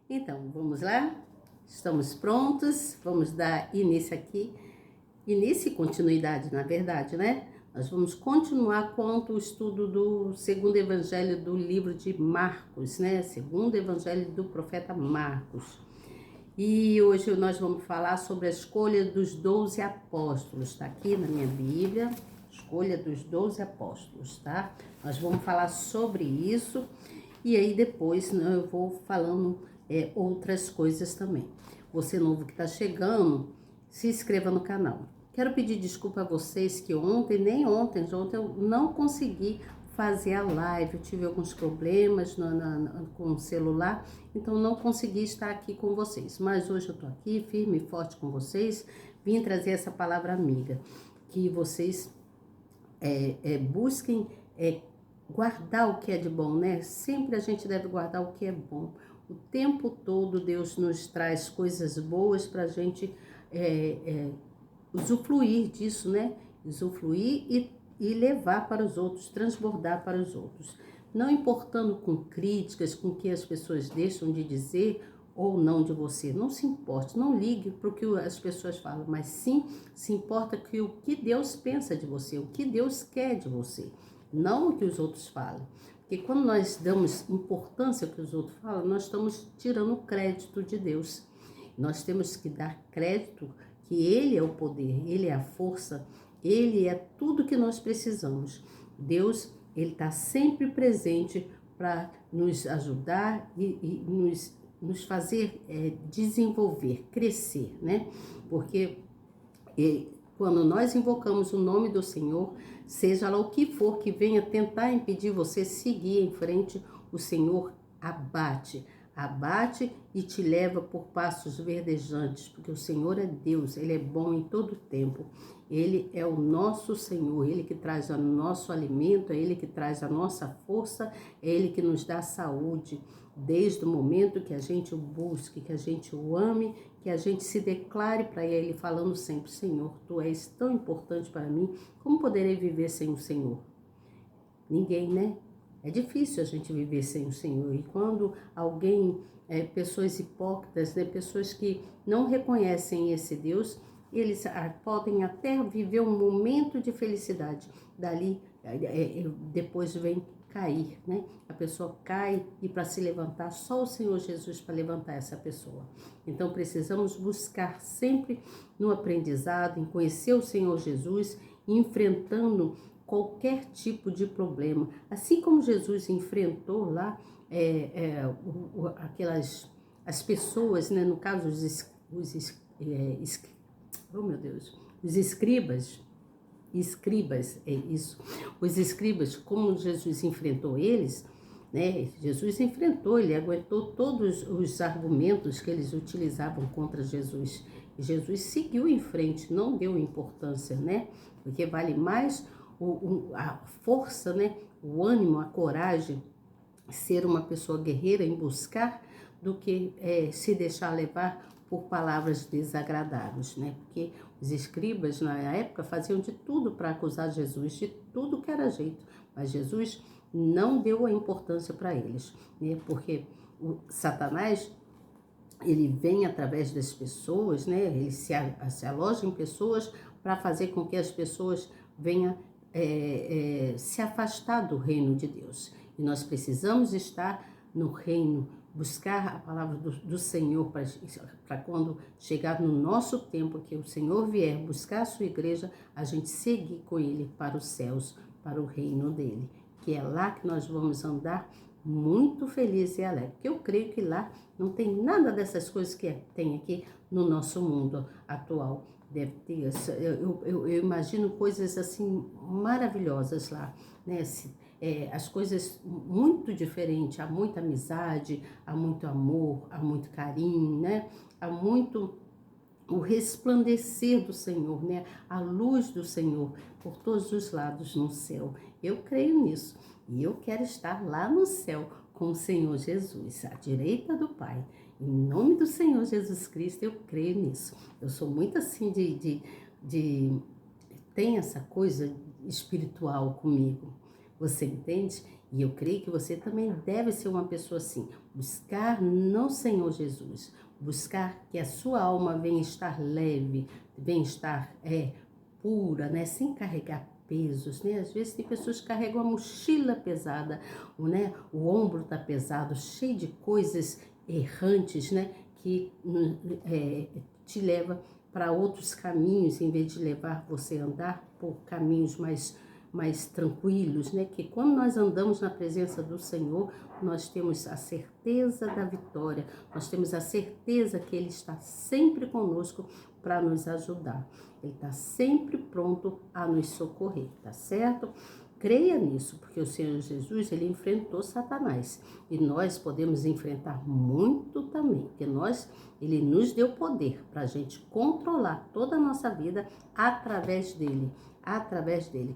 Então, vamos lá? Estamos prontos? Vamos dar início aqui. Início e continuidade, na verdade, né? Nós vamos continuar quanto o estudo do segundo evangelho do livro de Marcos, né? Segundo evangelho do profeta Marcos. E hoje nós vamos falar sobre a escolha dos 12 apóstolos. Está aqui na minha Bíblia, escolha dos 12 apóstolos, tá? Nós vamos falar sobre isso e aí depois, né, eu vou falando outras coisas também. Você novo que está chegando, se inscreva no canal. Quero pedir desculpa a vocês que ontem eu não consegui fazer a live, eu tive alguns problemas com o celular, então não consegui estar aqui com vocês. Mas hoje eu tô aqui, firme e forte com vocês, vim trazer essa palavra amiga, que vocês busquem guardar o que é de bom, né? Sempre a gente deve guardar o que é bom. O tempo todo Deus nos traz coisas boas para a gente usufruir disso, né? Usufruir e levar para os outros, transbordar para os outros. Não importando com críticas, com o que as pessoas deixam de dizer ou não de você. Não se importe, não ligue para o que as pessoas falam, mas sim se importa que o que Deus pensa de você, o que Deus quer de você, não o que os outros falam. Porque quando nós damos importância ao que os outros falam, nós estamos tirando o crédito de Deus. Nós temos que dar crédito que Ele é o poder, Ele é a força, Ele é tudo que nós precisamos. Deus, Ele está sempre presente para nos ajudar e nos fazer desenvolver, crescer, né? Porque quando nós invocamos o nome do Senhor, seja lá o que for que venha tentar impedir você seguir em frente, o Senhor abate e te leva por passos verdejantes, porque o Senhor é Deus, Ele é bom em todo tempo. Ele é o nosso Senhor, Ele que traz o nosso alimento, é Ele que traz a nossa força, é Ele que nos dá saúde. Desde o momento que a gente o busque, que a gente o ame, que a gente se declare para Ele falando sempre: Senhor, Tu és tão importante para mim, como poderei viver sem o Senhor? Ninguém, né? É difícil a gente viver sem o Senhor. E quando alguém, pessoas hipócritas, né, pessoas que não reconhecem esse Deus, eles podem até viver um momento de felicidade. Dali, depois vem cair, né? A pessoa cai e para se levantar, só o Senhor Jesus para levantar essa pessoa. Então precisamos buscar sempre no aprendizado, em conhecer o Senhor Jesus, enfrentando qualquer tipo de problema. Assim como Jesus enfrentou lá as pessoas, né? No caso oh meu Deus, os escribas, é isso. Os escribas, como Jesus enfrentou eles, né? Jesus enfrentou, ele aguentou todos os argumentos que eles utilizavam contra Jesus. E Jesus seguiu em frente, não deu importância, né? Porque vale mais a força, né? O ânimo, a coragem, ser uma pessoa guerreira em buscar, do que se deixar levar por palavras desagradáveis, né? Porque os escribas na época faziam de tudo para acusar Jesus, de tudo que era jeito, mas Jesus não deu a importância para eles, né? Porque o Satanás, ele vem através das pessoas, né? Ele se aloja em pessoas para fazer com que as pessoas venham se afastar do reino de Deus. E nós precisamos estar no reino, buscar a palavra do Senhor para quando chegar no nosso tempo, que o Senhor vier buscar a sua igreja, a gente seguir com Ele para os céus, para o reino dEle. Que é lá que nós vamos andar muito feliz e alegre. Porque eu creio que lá não tem nada dessas coisas que tem aqui no nosso mundo atual. Deve ter, eu imagino coisas assim maravilhosas lá, né? As coisas muito diferentes, há muita amizade, há muito amor, há muito carinho, né? Há muito o resplandecer do Senhor, né? A luz do Senhor por todos os lados no céu. Eu creio nisso e eu quero estar lá no céu com o Senhor Jesus, à direita do Pai. Em nome do Senhor Jesus Cristo, eu creio nisso. Eu sou muito assim tem essa coisa espiritual comigo. Você entende? E eu creio que você também deve ser uma pessoa assim. Buscar no Senhor Jesus. Buscar que a sua alma venha estar leve, venha estar pura, né? Sem carregar pesos, né? Às vezes tem pessoas que carregam uma mochila pesada, né? O ombro tá pesado, cheio de coisas errantes, né? Que te leva para outros caminhos, em vez de levar você a andar por caminhos mais tranquilos, né? Que quando nós andamos na presença do Senhor, nós temos a certeza da vitória, nós temos a certeza que Ele está sempre conosco para nos ajudar. Ele está sempre pronto a nos socorrer, tá certo? Creia nisso, porque o Senhor Jesus, Ele enfrentou Satanás. E nós podemos enfrentar muito também, porque Ele nos deu poder para a gente controlar toda a nossa vida através dEle,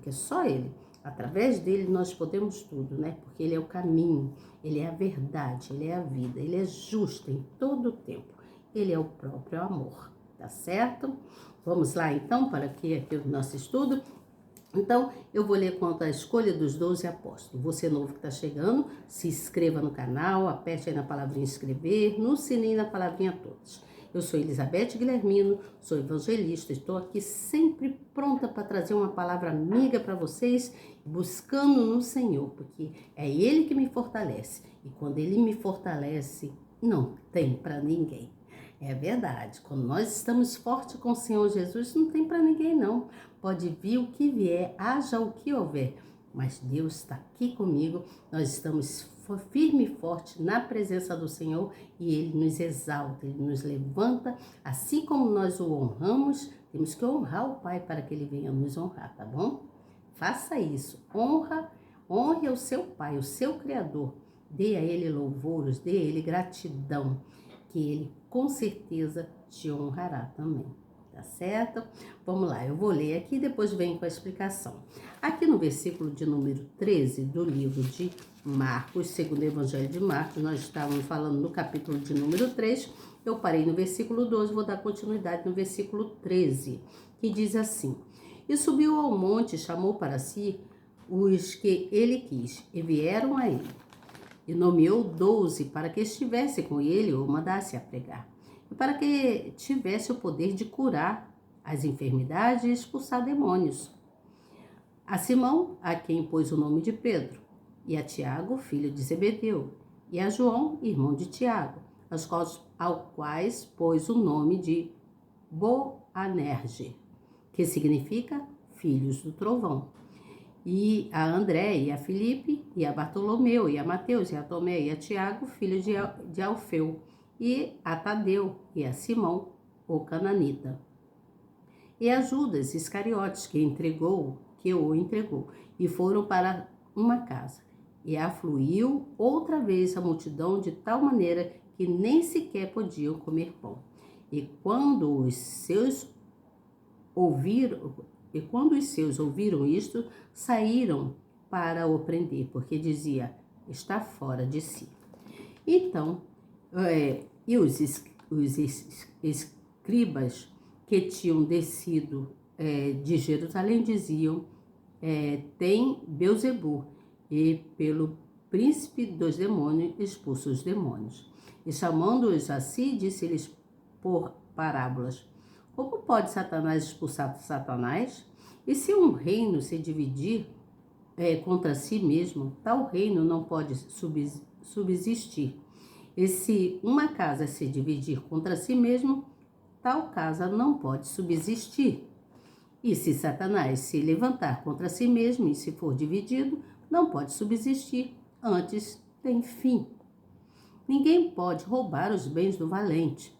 que é só Ele. Através dele nós podemos tudo, né? Porque Ele é o caminho, Ele é a verdade, Ele é a vida, Ele é justo em todo o tempo. Ele é o próprio amor, tá certo? Vamos lá então para aqui o nosso estudo. Então, eu vou ler quanto à escolha dos 12 apóstolos. Você novo que está chegando, se inscreva no canal, aperte aí na palavrinha inscrever, no sininho na palavrinha todos. Eu sou Elizabeth Guilhermino, sou evangelista, estou aqui sempre pronta para trazer uma palavra amiga para vocês, buscando no Senhor, porque é Ele que me fortalece. E quando Ele me fortalece, não tem para ninguém. É verdade, quando nós estamos fortes com o Senhor Jesus, não tem para ninguém não. Pode vir o que vier, haja o que houver, mas Deus está aqui comigo, nós estamos firme e forte na presença do Senhor e Ele nos exalta, Ele nos levanta, assim como nós o honramos, temos que honrar o Pai para que Ele venha nos honrar, tá bom? Faça isso, honre o seu Pai, o seu Criador, dê a Ele louvores, dê a Ele gratidão, que Ele com certeza te honrará também, tá certo? Vamos lá, eu vou ler aqui e depois venho com a explicação. Aqui no versículo de número 13 do livro de Marcos, segundo o Evangelho de Marcos, nós estávamos falando no capítulo de número 3, eu parei no versículo 12, vou dar continuidade no versículo 13, que diz assim: E subiu ao monte, chamou para si os que ele quis, e vieram a ele. E nomeou 12 para que estivesse com ele ou mandasse a pregar, e para que tivesse o poder de curar as enfermidades e expulsar demônios. A Simão, a quem pôs o nome de Pedro, e a Tiago, filho de Zebedeu, e a João, irmão de Tiago, ao quais pôs o nome de Boanerge, que significa filhos do trovão. E a André, e a Filipe, e a Bartolomeu, e a Mateus, e a Tomé, e a Tiago, filho de Alfeu, e a Tadeu, e a Simão, o cananita. E a Judas Iscariotes, que o entregou, e foram para uma casa. E afluiu outra vez a multidão de tal maneira que nem sequer podiam comer pão. E quando os seus ouviram isto, saíram para o prender, porque dizia, está fora de si. Então, e os escribas que tinham descido de Jerusalém diziam, tem Beelzebu, e pelo príncipe dos demônios expulsa os demônios. E chamando-os a si, disse-lhes por parábolas: Como pode Satanás expulsar Satanás? E se um reino se dividir contra si mesmo, tal reino não pode subsistir. E se uma casa se dividir contra si mesmo, tal casa não pode subsistir. E se Satanás se levantar contra si mesmo e se for dividido, não pode subsistir, antes tem fim. Ninguém pode roubar os bens do valente,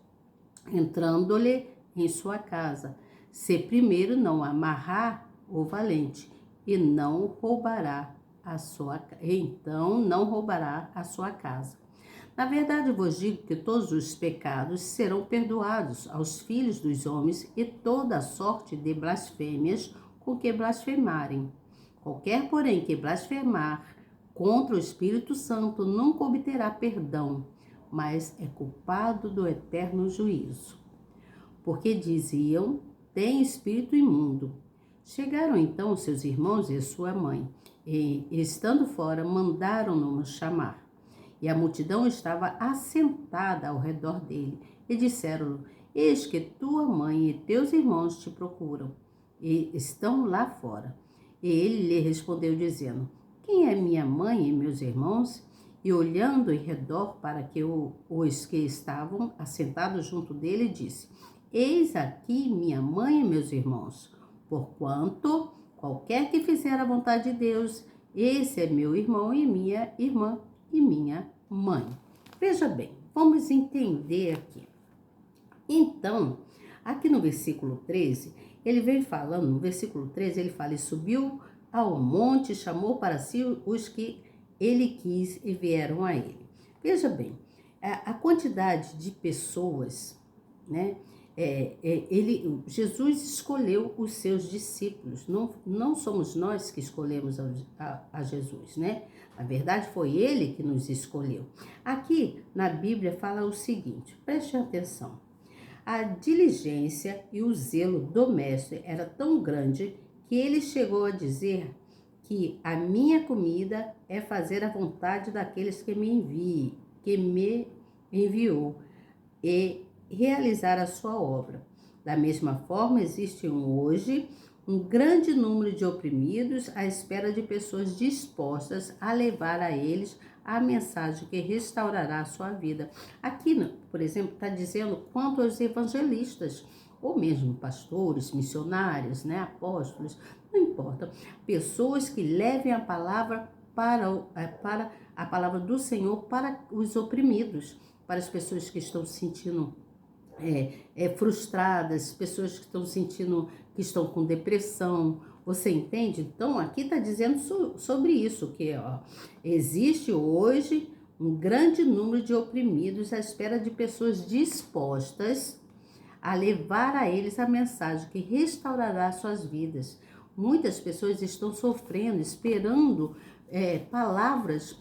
entrando-lhe em sua casa, se primeiro não amarrar o valente, e não roubará a sua casa. Na verdade, vos digo que todos os pecados serão perdoados aos filhos dos homens e toda a sorte de blasfêmias com que blasfemarem. Qualquer, porém, que blasfemar contra o Espírito Santo nunca obterá perdão, mas é culpado do eterno juízo. Porque diziam, tem espírito imundo. Chegaram então seus irmãos e sua mãe, E, estando fora, mandaram-no chamar. E a multidão estava assentada ao redor dele. E disseram-lhe: Eis que tua mãe e teus irmãos te procuram, e estão lá fora. E ele lhe respondeu, dizendo: Quem é minha mãe e meus irmãos? E olhando em redor para que os que estavam assentados junto dele, disse: Eis aqui minha mãe e meus irmãos. Porquanto qualquer que fizer a vontade de Deus, esse é meu irmão e minha irmã e minha mãe. Veja bem, vamos entender aqui. Então, aqui no versículo 13, ele vem falando, no versículo 13, ele fala: E subiu ao monte, chamou para si os que ele quis e vieram a ele. Veja bem, a quantidade de pessoas, né? Jesus escolheu os seus discípulos, não somos nós que escolhemos a Jesus, né? Na verdade, foi ele que nos escolheu. Aqui na Bíblia fala o seguinte, preste atenção. A diligência e o zelo do mestre era tão grande que ele chegou a dizer que a minha comida é fazer a vontade daqueles que me enviou e realizar a sua obra. Da mesma forma, existe hoje um grande número de oprimidos à espera de pessoas dispostas a levar a eles a mensagem que restaurará a sua vida. Aqui, por exemplo, está dizendo quanto aos evangelistas, ou mesmo pastores, missionários, né, apóstolos, não importa, pessoas que levem a palavra para a palavra do Senhor para os oprimidos, para as pessoas que estão se sentindo frustradas, pessoas que estão sentindo que estão com depressão. Você entende? Então, aqui está dizendo sobre isso, que existe hoje um grande número de oprimidos à espera de pessoas dispostas a levar a eles a mensagem que restaurará suas vidas. Muitas pessoas estão sofrendo, esperando palavras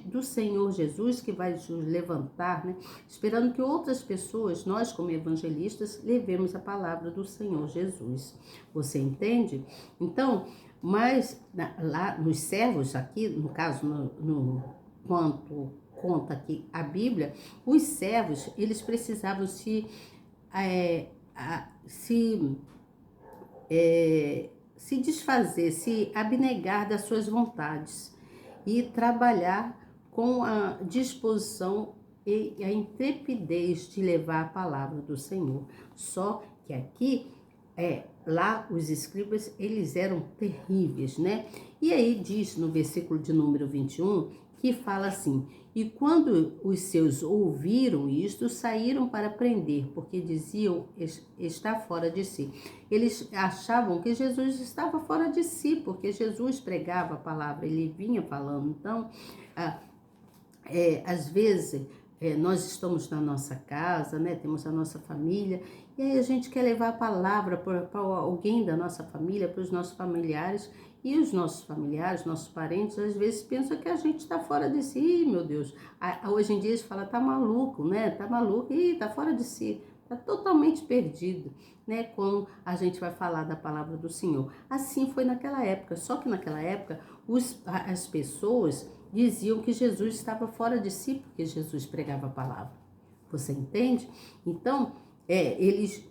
do Senhor Jesus que vai nos levantar, né? Esperando que outras pessoas, nós como evangelistas, levemos a palavra do Senhor Jesus. Você entende? Então, mas lá nos servos aqui, no caso, quanto conta aqui a Bíblia, os servos, eles precisavam se desfazer, se abnegar das suas vontades e trabalhar com a disposição e a intrepidez de levar a palavra do Senhor. Só que aqui, lá os escribas, eles eram terríveis, né? E aí diz no versículo de número 21, que fala assim: E quando os seus ouviram isto, saíram para prender, porque diziam, está fora de si. Eles achavam que Jesus estava fora de si, porque Jesus pregava a palavra, ele vinha falando. Então, às vezes, nós estamos na nossa casa, né? Temos a nossa família, e aí a gente quer levar a palavra para alguém da nossa família, para os nossos familiares, e os nossos familiares, nossos parentes, às vezes pensam que a gente está fora de si. Ih, meu Deus, hoje em dia eles falam, tá maluco, né? Tá maluco, ih, tá fora de si, tá totalmente perdido, né? Quando a gente vai falar da palavra do Senhor. Assim foi naquela época, só que naquela época as pessoas diziam que Jesus estava fora de si, porque Jesus pregava a palavra. Você entende? Então, eles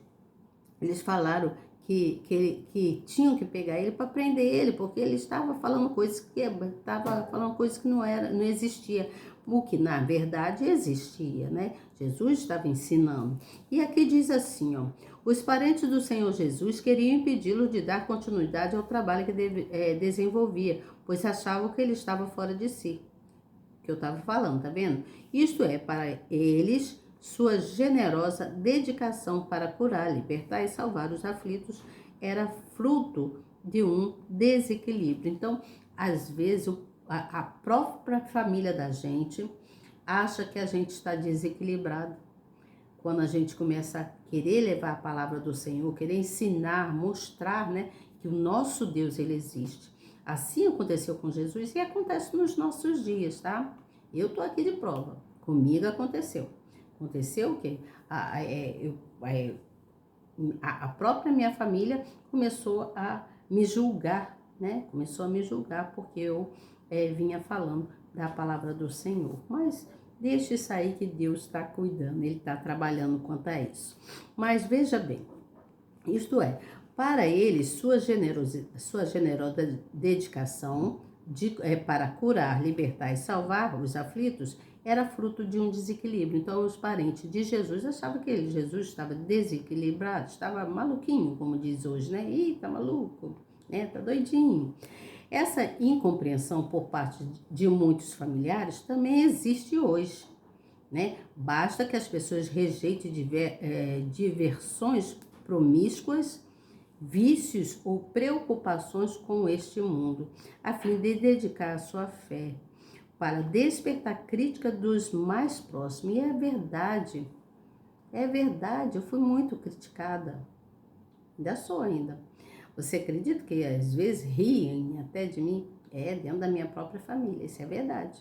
falaram que tinham que pegar ele para prender ele, porque ele estava falando coisas que não existia, o que na verdade existia, né? Jesus estava ensinando. E aqui diz assim, os parentes do Senhor Jesus queriam impedi-lo de dar continuidade ao trabalho que desenvolvia, pois achavam que ele estava fora de si, que eu estava falando, tá vendo? Isto é, para eles, sua generosa dedicação para curar, libertar e salvar os aflitos era fruto de um desequilíbrio. Então, às vezes, a própria família da gente acha que a gente está desequilibrado. Quando a gente começa a querer levar a palavra do Senhor, querer ensinar, mostrar, né, que o nosso Deus, ele existe. Assim aconteceu com Jesus e acontece nos nossos dias, tá? Eu tô aqui de prova. Comigo aconteceu. Aconteceu o quê? A própria minha família começou a me julgar, né? Começou a me julgar porque eu vinha falando da palavra do Senhor. Mas deixe isso aí que Deus está cuidando, Ele está trabalhando quanto a isso. Mas veja bem, isto é, para ele, sua generosa dedicação para curar, libertar e salvar os aflitos era fruto de um desequilíbrio. Então, os parentes de Jesus achavam que Jesus estava desequilibrado, estava maluquinho, como diz hoje, né? Ih, tá maluco, né? Tá doidinho. Essa incompreensão por parte de muitos familiares também existe hoje, né? Basta que as pessoas rejeitem diversões promíscuas, vícios ou preocupações com este mundo, a fim de dedicar a sua fé para despertar crítica dos mais próximos. E é verdade, eu fui muito criticada, ainda sou ainda. Você acredita que às vezes riem até de mim? Dentro da minha própria família, isso é verdade.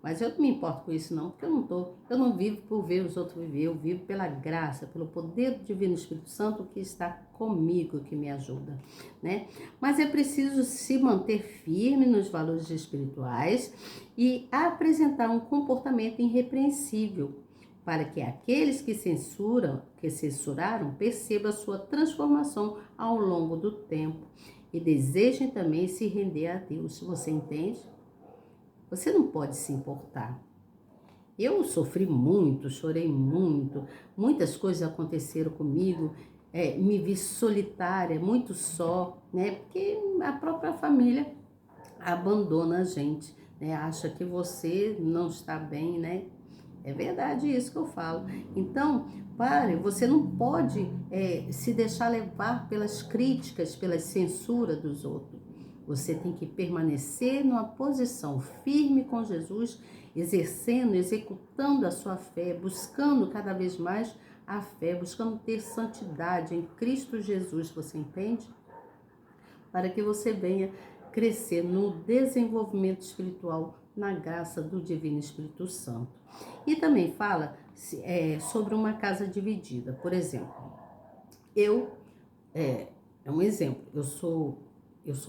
Mas eu não me importo com isso não, porque eu não vivo por ver os outros viver, eu vivo pela graça, pelo poder do Divino Espírito Santo que está comigo, que me ajuda, né? Mas é preciso se manter firme nos valores espirituais e apresentar um comportamento irrepreensível, para que aqueles que censuraram, percebam a sua transformação ao longo do tempo e desejem também se render a Deus. Você entende? Você não pode se importar. Eu sofri muito, chorei muito, muitas coisas aconteceram comigo, me vi solitária, muito só, né? Porque a própria família abandona a gente, né? Acha que você não está bem, né? É verdade isso que eu falo. Então, você não pode se deixar levar pelas críticas, pela censura dos outros. Você tem que permanecer numa posição firme com Jesus, exercendo, executando a sua fé, buscando cada vez mais a fé, buscando ter santidade em Cristo Jesus, você entende? Para que você venha crescer no desenvolvimento espiritual na graça do Divino Espírito Santo. E também fala sobre uma casa dividida. Por exemplo, é um exemplo, eu sou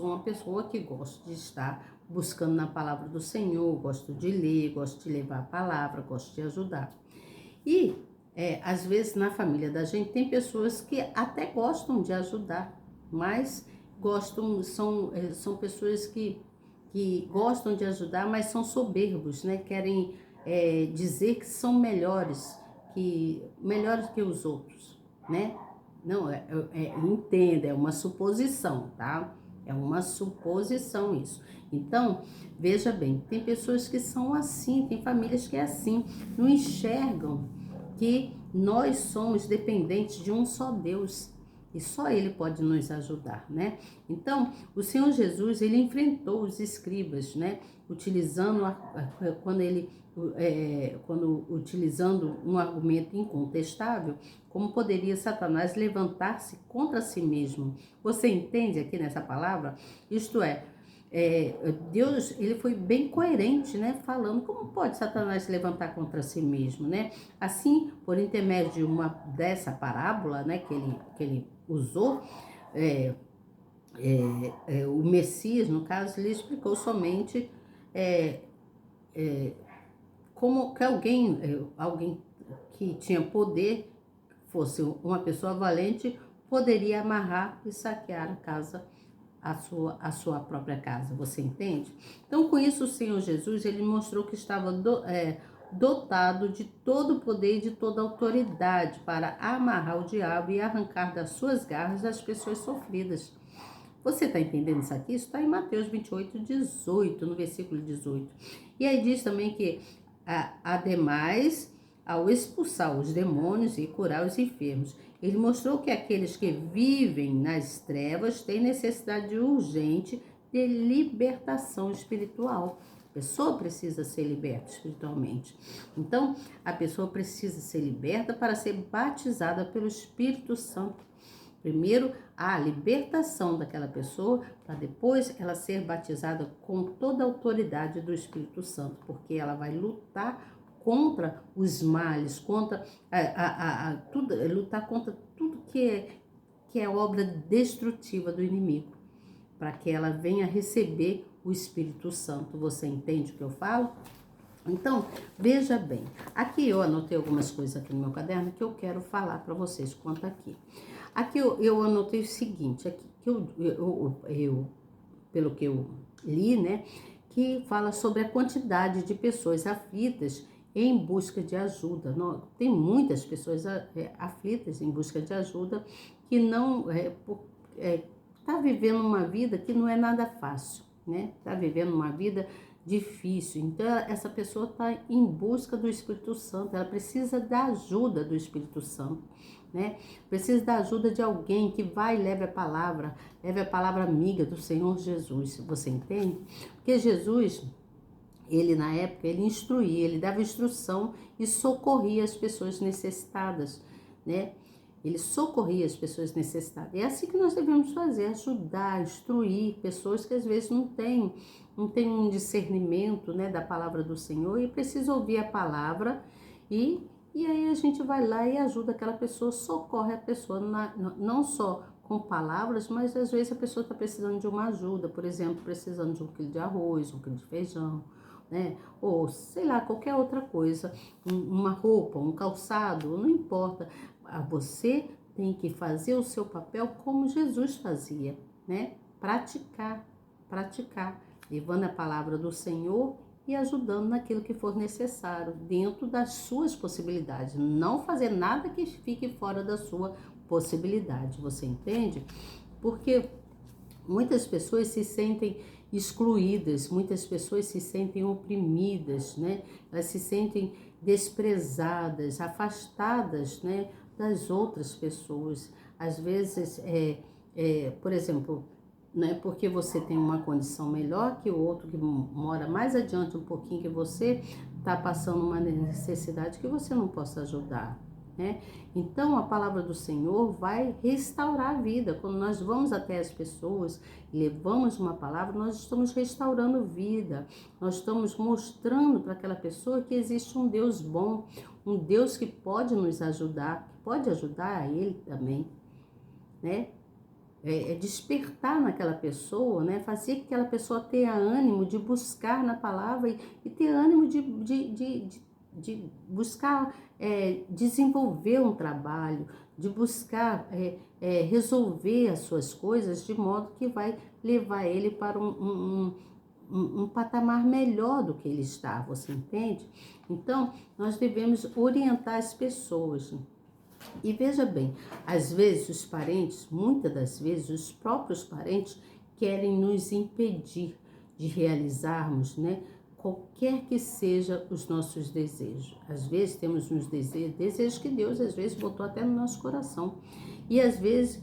uma pessoa que gosto de estar buscando na palavra do Senhor, gosto de ler, gosto de levar a palavra, gosto de ajudar. E às vezes na família da gente tem pessoas que até gostam de ajudar, mas são pessoas que gostam de ajudar, mas são soberbos, né? Querem dizer que são melhores que os outros, né? Não, entenda, é uma suposição, tá? É uma suposição isso. Então, veja bem, tem pessoas que são assim, tem famílias que é assim, não enxergam que nós somos dependentes de um só Deus e só Ele pode nos ajudar, né? Então, o Senhor Jesus, Ele enfrentou os escribas, né? Utilizando um argumento incontestável, como poderia Satanás levantar-se contra si mesmo. Você entende aqui nessa palavra? Isto Deus, ele foi bem coerente, né? Falando como pode Satanás se levantar contra si mesmo, né? Assim, por intermédio dessa parábola, né? Que ele usou, o Messias, no caso, ele explicou somente como que alguém que tinha poder, fosse uma pessoa valente, poderia amarrar e saquear a sua própria casa, você entende? Então, com isso, o Senhor Jesus, ele mostrou que estava dotado de todo o poder e de toda a autoridade para amarrar o diabo e arrancar das suas garras as pessoas sofridas. Você está entendendo isso aqui? Isso está em Mateus 28, 18, no versículo 18. E aí diz também que, ademais, ao expulsar os demônios e curar os enfermos, ele mostrou que aqueles que vivem nas trevas têm necessidade urgente de libertação espiritual. A pessoa precisa ser liberta espiritualmente. Então, a pessoa precisa ser liberta para ser batizada pelo Espírito Santo. Primeiro, a libertação daquela pessoa, para depois ela ser batizada com toda a autoridade do Espírito Santo, porque ela vai lutar contra os males, contra lutar contra tudo que é obra destrutiva do inimigo, para que ela venha receber o Espírito Santo. Você entende o que eu falo? Então, veja bem, aqui eu anotei algumas coisas aqui no meu caderno que eu quero falar para vocês quanto aqui. Aqui eu anotei o seguinte, aqui que pelo que eu li, né, que fala sobre a quantidade de pessoas aflitas em busca de ajuda. Tem muitas pessoas aflitas em busca de ajuda que não tá vivendo uma vida que não é nada fácil, né? Tá vivendo uma vida difícil. Então essa pessoa está em busca do Espírito Santo. Ela precisa da ajuda do Espírito Santo, né? Precisa da ajuda de alguém que vai e leve a palavra amiga do Senhor Jesus. Você entende? Porque Jesus, ele na época, ele instruía, ele dava instrução e socorria as pessoas necessitadas, né? Ele socorria as pessoas necessitadas. É assim que nós devemos fazer, ajudar, instruir pessoas que às vezes não têm um discernimento, né, da palavra do Senhor e precisa ouvir a palavra e aí a gente vai lá e ajuda aquela pessoa, socorre a pessoa, não só com palavras, mas às vezes a pessoa está precisando de uma ajuda, por exemplo, precisando de 1 quilo de arroz, 1 quilo de feijão, né? Ou sei lá, qualquer outra coisa, uma roupa, um calçado, não importa. Você tem que fazer o seu papel como Jesus fazia, né? Praticar, levando a palavra do Senhor e ajudando naquilo que for necessário, dentro das suas possibilidades. Não fazer nada que fique fora da sua possibilidade, você entende? Porque muitas pessoas se sentem excluídas, muitas pessoas se sentem oprimidas, né? Elas se sentem desprezadas, afastadas, né, das outras pessoas. Às vezes, por exemplo, né, porque você tem uma condição melhor que o outro que mora mais adiante um pouquinho que você, está passando uma necessidade que você não possa ajudar, né? Então a palavra do Senhor vai restaurar a vida. Quando nós vamos até as pessoas e levamos uma palavra, nós estamos restaurando vida, nós estamos mostrando para aquela pessoa que existe um Deus bom, um Deus que pode nos ajudar, que pode ajudar a ele também, né? Despertar naquela pessoa, né? Fazer que aquela pessoa tenha ânimo de buscar na palavra e ter ânimo de buscar desenvolver um trabalho, de buscar resolver as suas coisas de modo que vai levar ele para um patamar melhor do que ele está, você entende? Então, nós devemos orientar as pessoas. E veja bem, às vezes os parentes, muitas das vezes os próprios parentes querem nos impedir de realizarmos, né, qualquer que seja os nossos desejos. Às vezes temos uns desejos que Deus às vezes botou até no nosso coração. E às vezes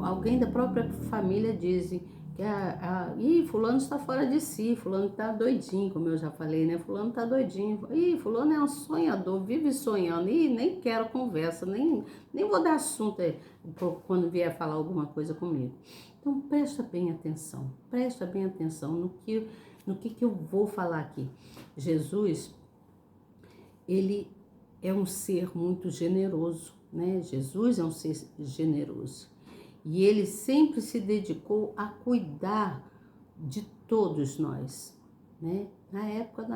alguém da própria família diz que fulano está fora de si, fulano está doidinho, como eu já falei, né? Fulano está doidinho, fulano é um sonhador, vive sonhando, nem quero conversa, nem vou dar assunto quando vier falar alguma coisa comigo. Então presta bem atenção no que eu vou falar aqui. Jesus, ele é um ser muito generoso, né? Jesus é um ser generoso. E ele sempre se dedicou a cuidar de todos nós, né? Na época,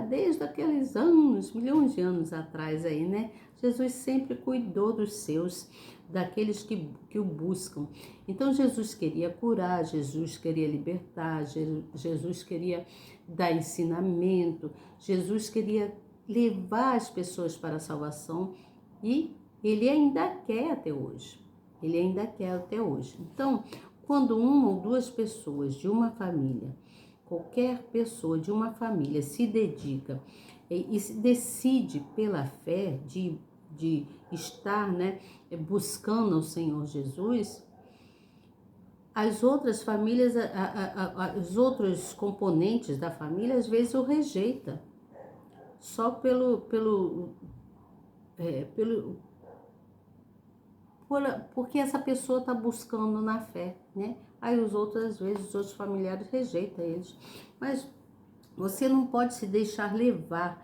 desde aqueles anos, milhões de anos atrás aí, né? Jesus sempre cuidou dos seus, daqueles que o buscam. Então, Jesus queria curar, Jesus queria libertar, Jesus queria dar ensinamento, Jesus queria levar as pessoas para a salvação e ele ainda quer até hoje. Ele ainda quer até hoje. Então, quando uma ou duas pessoas de uma família, qualquer pessoa de uma família se dedica e se decide pela fé de estar, né, buscando o Senhor Jesus, as outras famílias, os outros componentes da família, às vezes o rejeita, só porque essa pessoa está buscando na fé, né? Aí os outros familiares rejeitam eles. Mas você não pode se deixar levar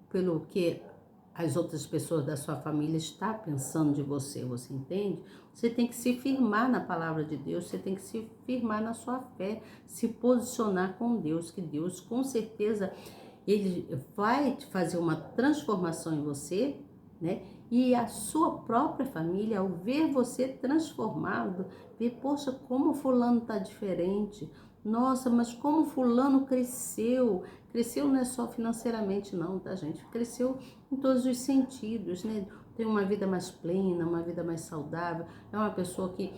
pelo que as outras pessoas da sua família estão pensando de você, você entende? Você tem que se firmar na palavra de Deus, você tem que se firmar na sua fé, se posicionar com Deus, que Deus com certeza Ele vai fazer uma transformação em você, né? E a sua própria família, ao ver você transformado, ver, poxa, como fulano está diferente. Nossa, mas como fulano cresceu. Cresceu não é só financeiramente não, tá, gente? Cresceu em todos os sentidos, né? Tem uma vida mais plena, uma vida mais saudável. É uma pessoa que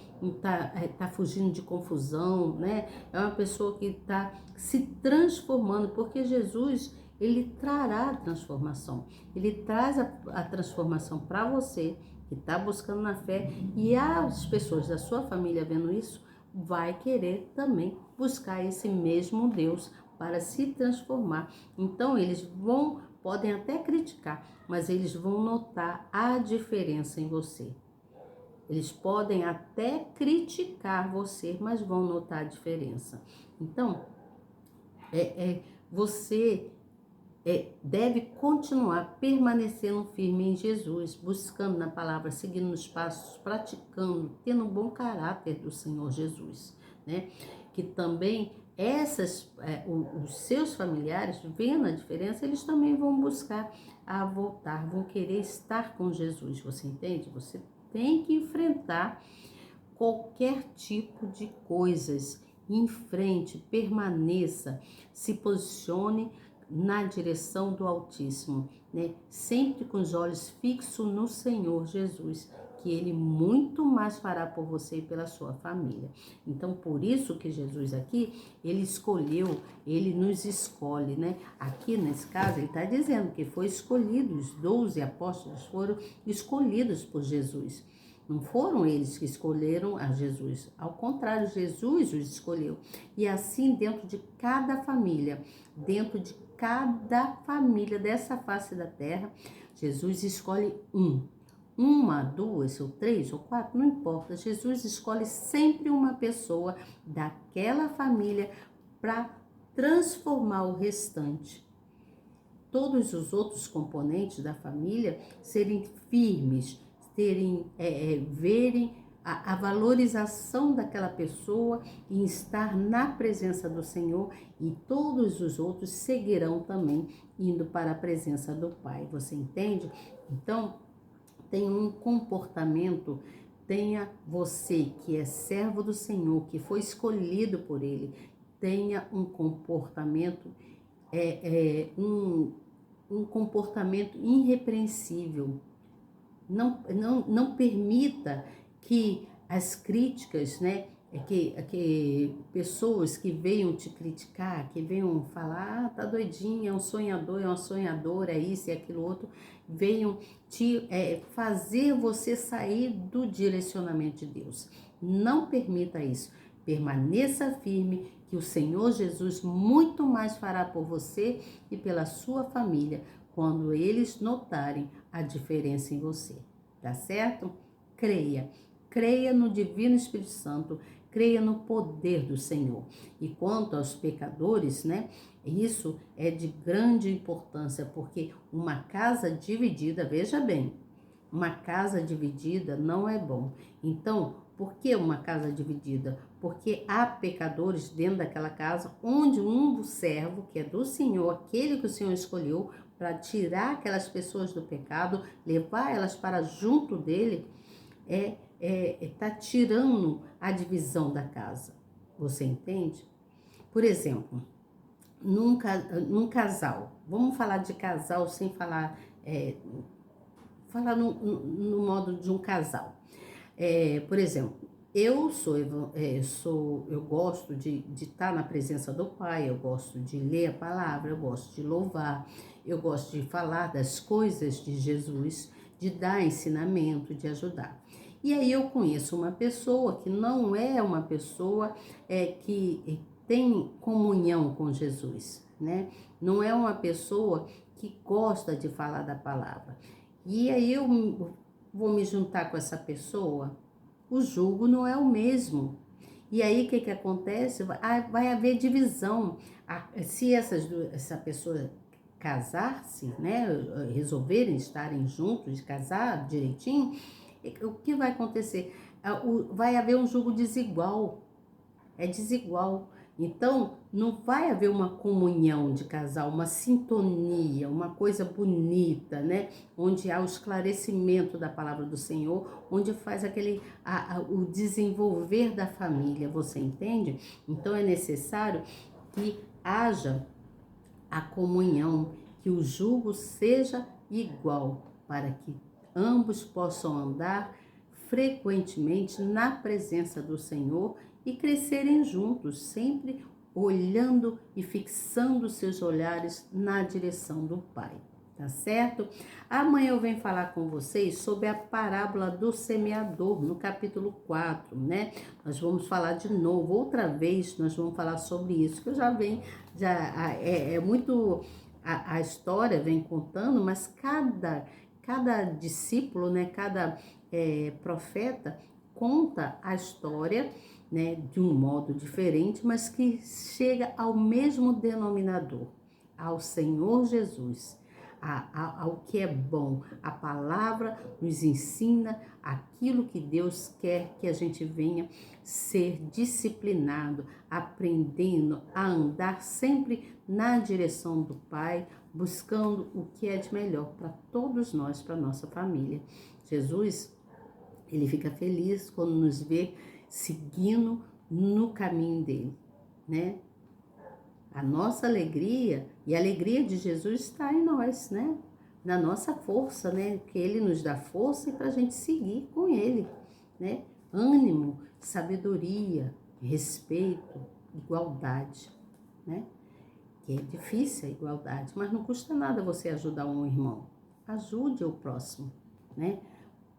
tá fugindo de confusão, né? É uma pessoa que está se transformando, porque Jesus, ele trará a transformação. Ele traz a transformação para você, que está buscando na fé, e as pessoas da sua família vendo isso, vai querer também buscar esse mesmo Deus para se transformar. Então eles podem até criticar, mas eles vão notar a diferença em você. Eles podem até criticar você, mas vão notar a diferença. Então, você deve continuar permanecendo firme em Jesus, buscando na palavra, seguindo os passos, praticando, tendo um bom caráter do Senhor Jesus, né? Que também os seus familiares, vendo a diferença, eles também vão buscar a voltar, vão querer estar com Jesus, você entende? Você tem que enfrentar qualquer tipo de coisas, em frente, permaneça, se posicione na direção do Altíssimo, né? Sempre com os olhos fixos no Senhor Jesus, que Ele muito mais fará por você e pela sua família. Então, por isso que Jesus aqui, Ele escolheu, Ele nos escolhe, né? Aqui nesse caso, Ele está dizendo que foi escolhido, os 12 apóstolos foram escolhidos por Jesus. Não foram eles que escolheram a Jesus, ao contrário, Jesus os escolheu. E assim, dentro de cada família dessa face da terra, Jesus escolhe uma, duas, ou três, ou quatro, não importa. Jesus escolhe sempre uma pessoa daquela família para transformar o restante. Todos os outros componentes da família serem firmes, verem a valorização daquela pessoa e estar na presença do Senhor, e todos os outros seguirão também indo para a presença do Pai. Você entende? Então, tenha um comportamento, tenha você que é servo do Senhor, que foi escolhido por Ele, tenha um comportamento, um comportamento irrepreensível. Não permita que as críticas, né, que pessoas que venham te criticar, que venham falar, tá doidinha, é um sonhador, é uma sonhadora, é isso e aquilo outro, venham te fazer você sair do direcionamento de Deus. Não permita isso. Permaneça firme, que o Senhor Jesus muito mais fará por você e pela sua família, quando eles notarem a diferença em você, tá certo? Creia no Divino Espírito Santo, creia no poder do Senhor. E quanto aos pecadores, né? Isso é de grande importância, porque uma casa dividida, veja bem, uma casa dividida não é bom. Então, por que uma casa dividida? Porque há pecadores dentro daquela casa, onde um servo, que é do Senhor, aquele que o Senhor escolheu, para tirar aquelas pessoas do pecado, levar elas para junto dele, tá tirando a divisão da casa. Você entende? Por exemplo, num casal, vamos falar de casal sem falar, falar no modo de um casal. Por exemplo, eu gosto de estar na presença do Pai, eu gosto de ler a palavra, eu gosto de louvar, eu gosto de falar das coisas de Jesus, de dar ensinamento, de ajudar. E aí eu conheço uma pessoa que não é uma pessoa que tem comunhão com Jesus, né? Não é uma pessoa que gosta de falar da palavra. E aí eu vou me juntar com essa pessoa, o jugo não é o mesmo. E aí o que acontece? Vai haver divisão. Se essa pessoa casar-se, né, resolverem estarem juntos, casar direitinho, o que vai acontecer? Vai haver um julgo desigual, é desigual. Então, não vai haver uma comunhão de casal, uma sintonia, uma coisa bonita, né? Onde há o esclarecimento da palavra do Senhor, onde faz o desenvolver da família, você entende? Então, é necessário que haja a comunhão, que o jugo seja igual, para que ambos possam andar frequentemente na presença do Senhor e crescerem juntos, sempre olhando e fixando seus olhares na direção do Pai, tá certo? Amanhã eu venho falar com vocês sobre a parábola do semeador, no capítulo 4, né? Nós vamos falar de novo, outra vez nós vamos falar sobre isso, que eu já venho, é muito, a história vem contando, mas cada discípulo, né, cada profeta conta a história, né, de um modo diferente, mas que chega ao mesmo denominador, ao Senhor Jesus, ao que é bom. A palavra nos ensina aquilo que Deus quer que a gente venha ser disciplinado, aprendendo a andar sempre na direção do Pai, buscando o que é de melhor para todos nós, para nossa família. Jesus, ele fica feliz quando nos vê seguindo no caminho dele, né? A nossa alegria e a alegria de Jesus está em nós, né? Na nossa força, né? Que ele nos dá força para a gente seguir com ele, né? Ânimo, sabedoria, respeito, igualdade, né? Que é difícil a igualdade, mas não custa nada você ajudar um irmão. Ajude o próximo, né?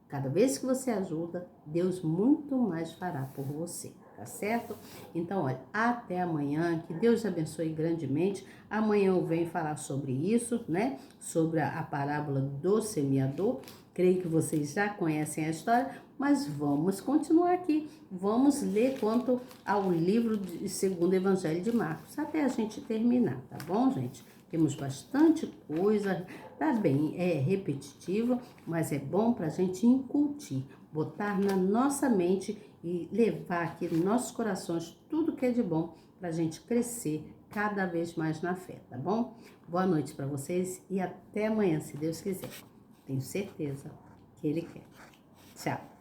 Cada vez que você ajuda, Deus muito mais fará por você, tá certo? Então, olha, até amanhã, que Deus abençoe grandemente. Amanhã eu venho falar sobre isso, né? Sobre a parábola do semeador. Creio que vocês já conhecem a história, mas vamos continuar aqui. Vamos ler quanto ao livro de segundo Evangelho de Marcos, até a gente terminar, tá bom, gente? Temos bastante coisa, tá bem, é repetitivo, mas é bom para a gente incutir, botar na nossa mente e levar aqui nos nossos corações tudo que é de bom para a gente crescer cada vez mais na fé, tá bom? Boa noite para vocês e até amanhã, se Deus quiser. Tenho certeza que Ele quer. Tchau.